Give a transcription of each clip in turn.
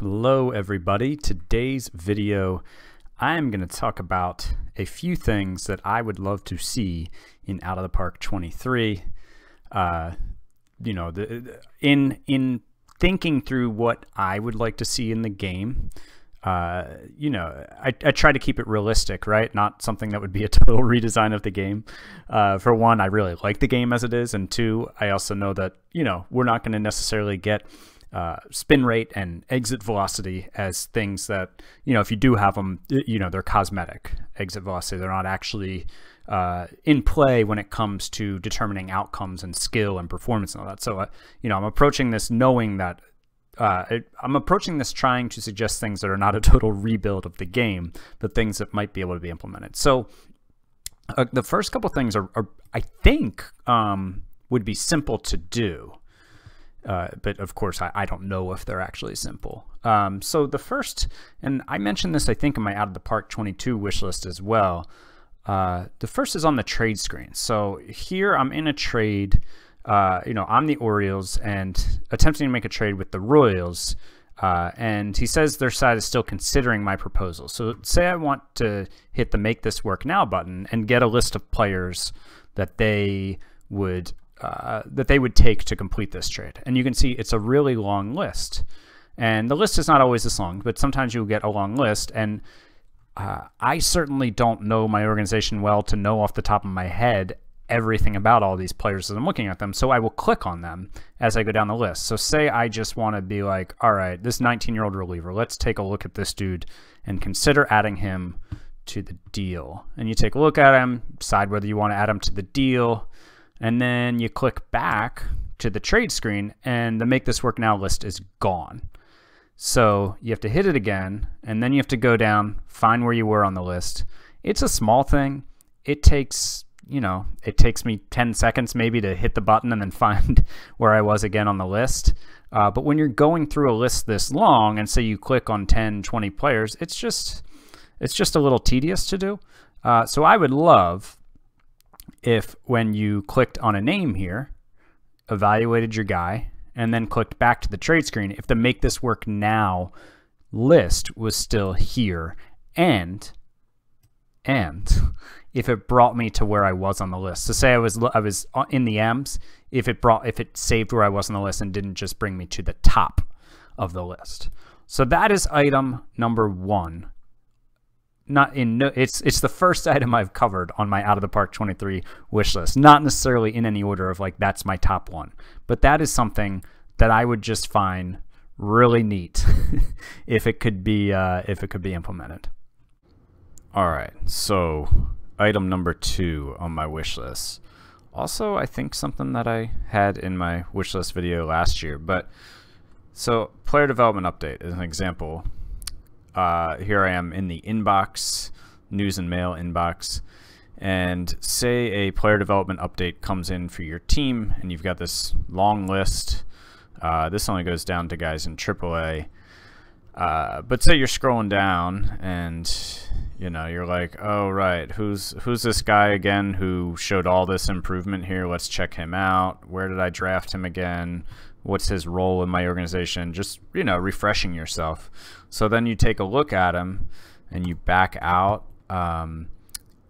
Hello everybody. Today's video I am going to talk about a few things that I would love to see in Out of the Park 23. In thinking through what I would like to see in the game, I try to keep it realistic, right? Not something that would be a total redesign of the game. For one, I really like the game as it is, and two, I also know that, we're not going to necessarily get spin rate and exit velocity as things that, if you do have them, they're cosmetic exit velocity. They're not actually in play when it comes to determining outcomes and skill and performance and all that. So, I'm approaching this knowing that I'm approaching this trying to suggest things that are not a total rebuild of the game, but things that might be able to be implemented. So the first couple things are I think, would be simple to do. But of course, I don't know if they're actually simple. So the first, and I mentioned this, I think, in my Out of the Park 22 wish list as well. The first is on the trade screen. So here I'm in a trade, I'm the Orioles and attempting to make a trade with the Royals. And he says their side is still considering my proposal. So say I want to hit the Make This Work Now button and get a list of players that they would take to complete this trade. And you can see it's a really long list. And the list is not always this long, but sometimes you'll get a long list. And I certainly don't know my organization well to know off the top of my head everything about all these players as I'm looking at them. So I will click on them as I go down the list. So say I just want to be like, all right, this 19-year-old reliever, let's take a look at this dude and consider adding him to the deal. And you take a look at him, decide whether you want to add him to the deal, and then you click back to the trade screen and the Make This Work Now list is gone. So you have to hit it again, and then you have to go down, find where you were on the list. It's a small thing. It takes, it takes me 10 seconds maybe to hit the button and then find where I was again on the list. But when you're going through a list this long and say you click on 10, 20 players, it's just a little tedious to do. So I would love if when you clicked on a name here, evaluated your guy, and then clicked back to the trade screen, if the Make This Work Now list was still here, and if it brought me to where I was on the list. So say I was in the M's, if it saved where I was on the list and didn't just bring me to the top of the list. So that is item number one. It's the first item I've covered on my Out of the Park 23 wish list. Not necessarily in any order of like that's my top one, but that is something that I would just find really neat if it could be implemented. All right, so item number 2 on my wish list. Also, I think something that I had in my wish list video last year, but so player development update is an example. Here I am in the inbox, news and mail inbox, and say a player development update comes in for your team and you've got this long list. This only goes down to guys in AAA. But say you're scrolling down and you're like, oh right, who's this guy again who showed all this improvement here? Let's check him out. Where did I draft him again? What's his role in my organization? Just, refreshing yourself. So then you take a look at him and you back out, and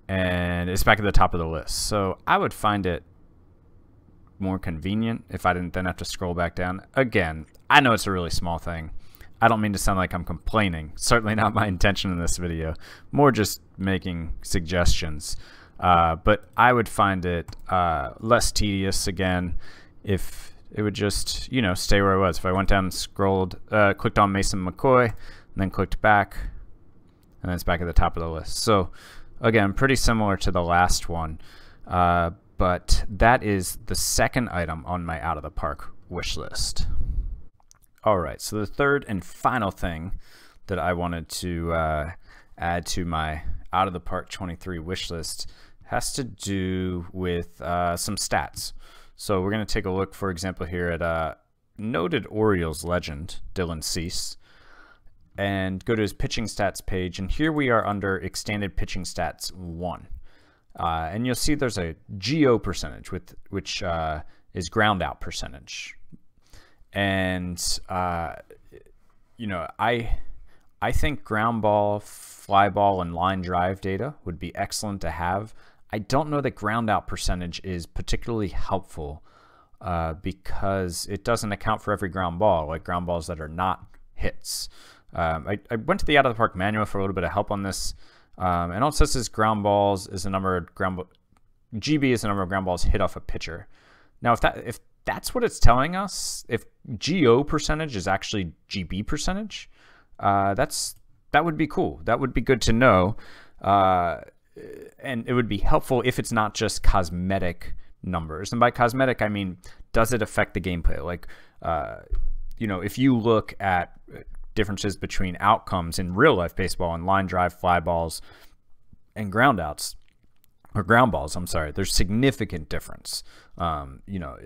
it's back at the top of the list. So I would find it more convenient if I didn't then have to scroll back down. Again, I know it's a really small thing. I don't mean to sound like I'm complaining. Certainly not my intention in this video. More just making suggestions. But I would find it less tedious, again, if it would just, stay where I was. If I went down and scrolled, clicked on Mason McCoy, and then clicked back, and then it's back at the top of the list. So, again, pretty similar to the last one. But that is the second item on my Out of the Park wish list. All right, so the third and final thing that I wanted to add to my Out of the Park 23 wish list has to do with some stats. So we're going to take a look, for example, here at noted Orioles legend, Dylan Cease, and go to his pitching stats page. And here we are under extended pitching stats 1. And you'll see there's a GO percentage, which is ground out percentage. And you know, I think ground ball, fly ball, and line drive data would be excellent to have. I don't know that ground out percentage is particularly helpful because it doesn't account for every ground ball, like ground balls that are not hits. I went to the Out of the Park manual for a little bit of help on this, and all it says is ground balls is the number of GB is the number of ground balls hit off a pitcher. Now, if that's what it's telling us, if GO percentage is actually GB percentage, that would be cool. That would be good to know, and it would be helpful if it's not just cosmetic numbers. And by cosmetic, I mean, does it affect the gameplay? Like, you know, if you look at differences between outcomes in real life baseball and line drive, fly balls, and ground outs, or ground balls, I'm sorry, there's significant difference. You know,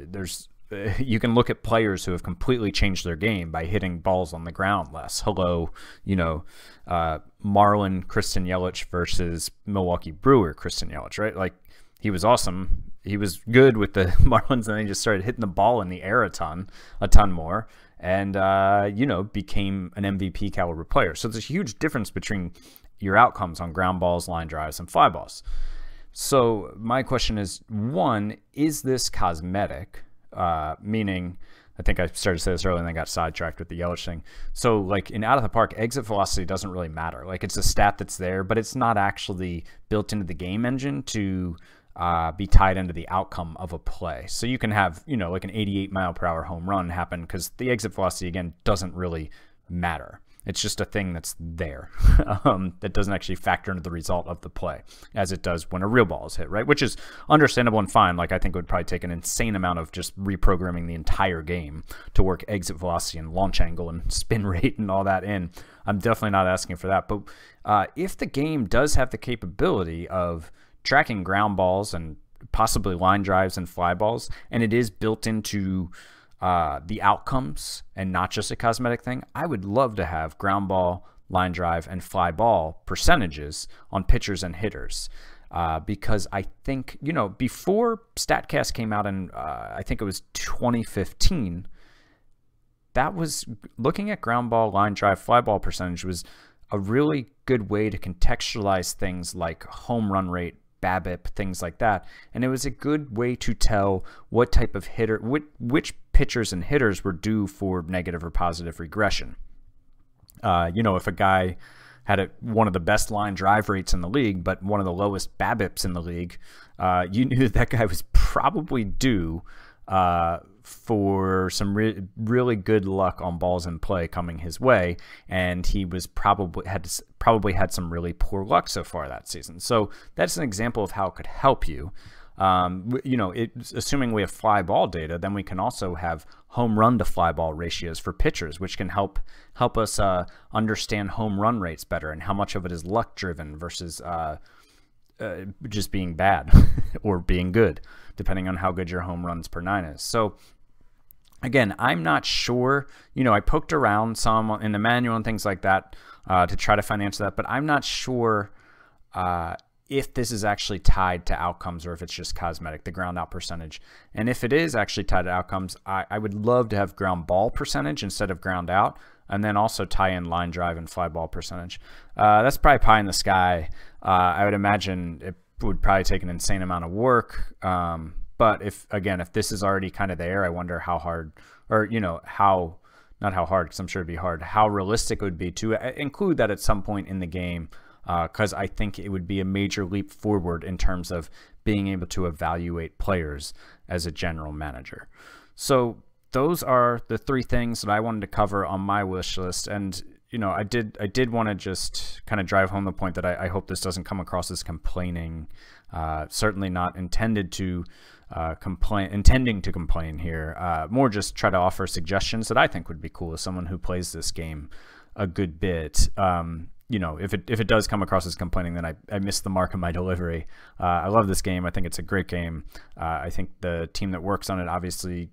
you can look at players who have completely changed their game by hitting balls on the ground less. Hello, you know, Marlin Christian Yelich versus Milwaukee Brewer Christian Yelich, right? Like, he was awesome. He was good with the Marlins, and then he just started hitting the ball in the air a ton more, and you know, became an MVP caliber player. So there's a huge difference between your outcomes on ground balls, line drives, and fly balls. So my question is, one, is this cosmetic? Meaning, I think I started to say this earlier and then got sidetracked with the Yelich thing. So like in Out of the Park, exit velocity doesn't really matter. Like, it's a stat that's there, but it's not actually built into the game engine to be tied into the outcome of a play. So you can have, you know, like an 88-mile-per-hour home run happen because the exit velocity, again, doesn't really matter. It's just a thing that's there that doesn't actually factor into the result of the play as it does when a real ball is hit, right? Which is understandable and fine. Like, I think it would probably take an insane amount of just reprogramming the entire game to work exit velocity and launch angle and spin rate and all that in. I'm definitely not asking for that. But if the game does have the capability of tracking ground balls and possibly line drives and fly balls, and it is built into the outcomes and not just a cosmetic thing, I would love to have ground ball, line drive, and fly ball percentages on pitchers and hitters. Because I think, you know, before StatCast came out in, I think it was 2015, that was, looking at ground ball, line drive, fly ball percentage was a really good way to contextualize things like home run rate, BABIP, things like that. And it was a good way to tell what type of hitter, which pitchers and hitters were due for negative or positive regression. You know, if a guy had one of the best line drive rates in the league, but one of the lowest BABIPs in the league, you knew that guy was probably due for some really good luck on balls in play coming his way, and he was probably had some really poor luck so far that season. So that's an example of how it could help you. You know, assuming we have fly ball data, then we can also have home run to fly ball ratios for pitchers, which can help us understand home run rates better and how much of it is luck driven versus just being bad or being good, depending on how good your home runs per nine is. So again, I'm not sure. You know, I poked around some in the manual and things like that to try to find the answer to that, but I'm not sure if this is actually tied to outcomes or if it's just cosmetic, the ground out percentage. And if it is actually tied to outcomes, I would love to have ground ball percentage instead of ground out, and then also tie in line drive and fly ball percentage. That's probably pie in the sky. I would imagine it would probably take an insane amount of work. But if this is already kind of there, I wonder how hard, or, you know, not how hard, because I'm sure it'd be hard, how realistic it would be to include that at some point in the game, because I think it would be a major leap forward in terms of being able to evaluate players as a general manager. So those are the three things that I wanted to cover on my wish list. And, you know, I did want to just kind of drive home the point that I hope this doesn't come across as complaining. Certainly not intended to intending to complain here. More just try to offer suggestions that I think would be cool as someone who plays this game a good bit. You know, if it does come across as complaining, then I missed the mark of my delivery. I love this game. I think it's a great game. I think the team that works on it obviously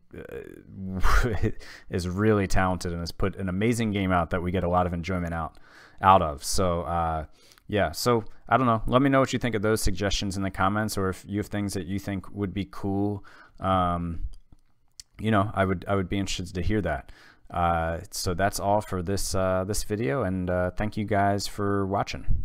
is really talented and has put an amazing game out that we get a lot of enjoyment out of. So yeah, so I don't know. Let me know what you think of those suggestions in the comments, or if you have things that you think would be cool. You know, I would be interested to hear that. So that's all for this this video, and thank you guys for watching.